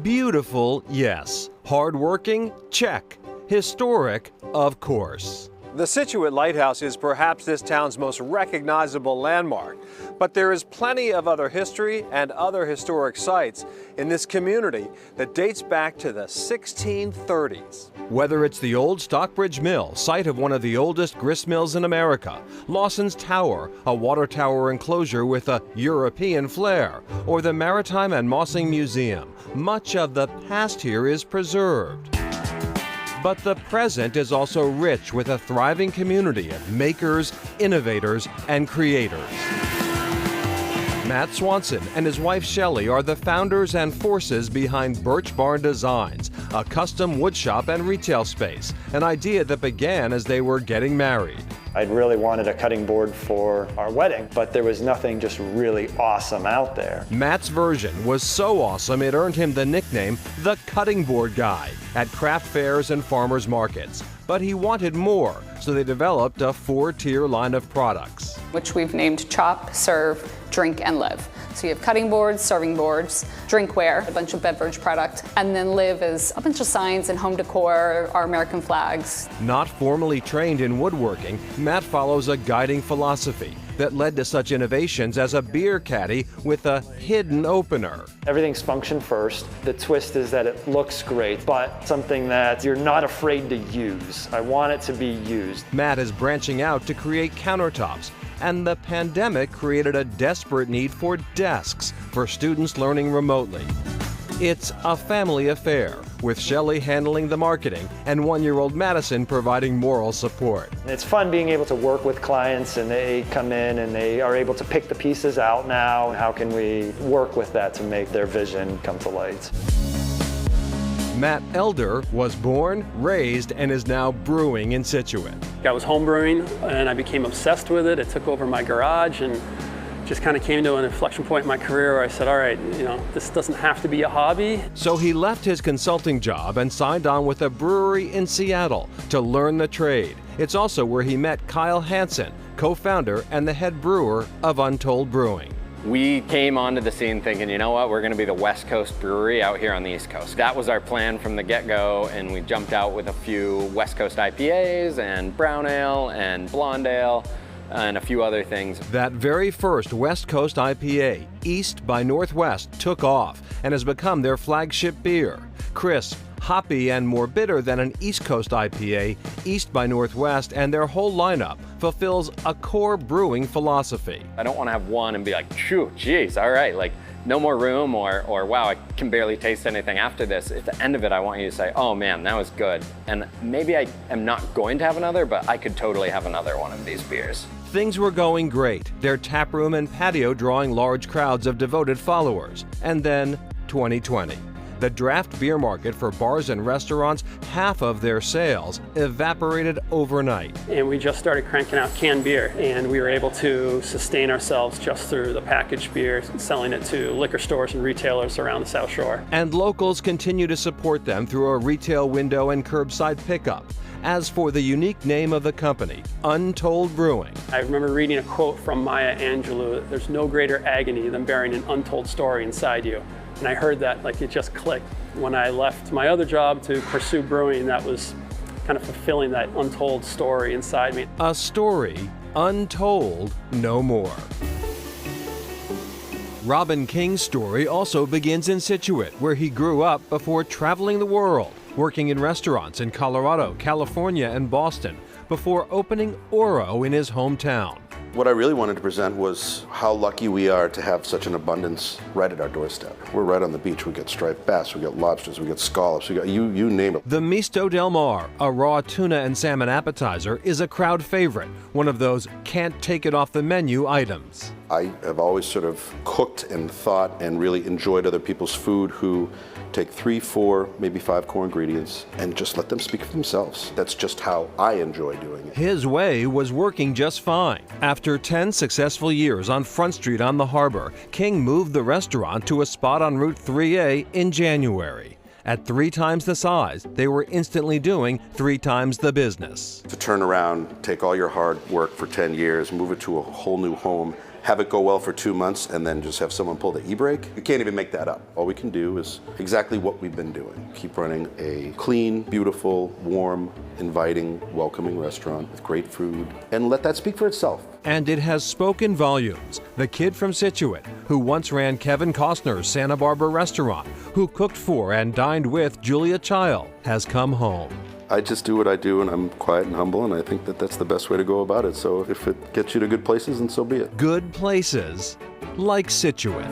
Beautiful, yes. Hardworking, check. Historic, of course. The Scituate Lighthouse is perhaps this town's most recognizable landmark, but there is plenty of other history and other historic sites in this community that dates back to the 1630s. Whether it's the old Stockbridge Mill, site of one of the oldest grist mills in America, Lawson's Tower, a water tower enclosure with a European flair, or the Maritime and Mossing Museum, much of the past here is preserved. But the present is also rich with a thriving community of makers, innovators, and creators. Matt Swanson and his wife Shelley are the founders and forces behind Birch Barn Designs, a custom woodshop and retail space, an idea that began as they were getting married. I'd really wanted a cutting board for our wedding, but there was nothing just really awesome out there. Matt's version was so awesome it earned him the nickname the Cutting Board Guy at craft fairs and farmers markets. But he wanted more, so they developed a 4-tier line of products, which we've named Chop, Serve, Drink, and Live. So you have cutting boards, serving boards, drinkware, a bunch of beverage product, and then Live is a bunch of signs and home decor, our American flags. Not formally trained in woodworking, Matt follows a guiding philosophy that led to such innovations as a beer caddy with a hidden opener. Everything's function first. The twist is that it looks great, but something that you're not afraid to use. I want it to be used. Matt is branching out to create countertops, and the pandemic created a desperate need for desks for students learning remotely. It's a family affair, with Shelley handling the marketing and 1-year-old Madison providing moral support. It's fun being able to work with clients and they come in and they are able to pick the pieces out now. How can we work with that to make their vision come to light? Matt Elder was born, raised, and is now brewing in Scituate. I was home brewing and I became obsessed with it. It took over my garage and just kind of came to an inflection point in my career where I said, all right, this doesn't have to be a hobby. So he left his consulting job and signed on with a brewery in Seattle to learn the trade. It's also where he met Kyle Hansen, co-founder and the head brewer of Untold Brewing. We came onto the scene thinking, you know what, we're going to be the West Coast brewery out here on the East Coast. That was our plan from the get-go, and we jumped out with a few West Coast IPAs and brown ale and blonde ale and a few other things. That very first West Coast IPA, East by Northwest, took off and has become their flagship beer. Crisp, hoppy, and more bitter than an East Coast IPA, East by Northwest and their whole lineup fulfills a core brewing philosophy. I don't want to have one and be like, phew, geez, all right, like no more room or wow, I can barely taste anything after this. At the end of it, I want you to say, oh man, that was good. And maybe I am not going to have another, but I could totally have another one of these beers. Things were going great, their tap room and patio drawing large crowds of devoted followers. And then 2020. The draft beer market for bars and restaurants, half of their sales evaporated overnight. And we just started cranking out canned beer, and we were able to sustain ourselves just through the packaged beer, selling it to liquor stores and retailers around the South Shore. And locals continue to support them through a retail window and curbside pickup. As for the unique name of the company, Untold Brewing. I remember reading a quote from Maya Angelou, there's no greater agony than bearing an untold story inside you. And I heard that, like it just clicked. When I left my other job to pursue brewing, that was kind of fulfilling that untold story inside me. A story untold no more. Robin King's story also begins in Scituate, where he grew up before traveling the world, working in restaurants in Colorado, California, and Boston, before opening Oro in his hometown. What I really wanted to present was how lucky we are to have such an abundance right at our doorstep. We're right on the beach. We get striped bass, we get lobsters, we get scallops, we got you name it. The Misto Del Mar, a raw tuna and salmon appetizer, is a crowd favorite, one of those can't take it off the menu items. I have always sort of cooked and thought and really enjoyed other people's food who take 3, 4, maybe 5 core ingredients and just let them speak for themselves. That's just how I enjoy doing it. His way was working just fine. After 10 successful years on Front Street on the harbor, King moved the restaurant to a spot on Route 3A in January. At 3 times the size, they were instantly doing 3 times the business. To turn around, take all your hard work for 10 years, move it to a whole new home, have it go well for 2 months and then just have someone pull the e-brake. You can't even make that up. All we can do is exactly what we've been doing. Keep running a clean, beautiful, warm, inviting, welcoming restaurant with great food, and let that speak for itself. And it has spoken volumes. The kid from Scituate, who once ran Kevin Costner's Santa Barbara restaurant, who cooked for and dined with Julia Child, has come home. I just do what I do, and I'm quiet and humble, and I think that that's the best way to go about it. So if it gets you to good places, then so be it. Good places like Scituate.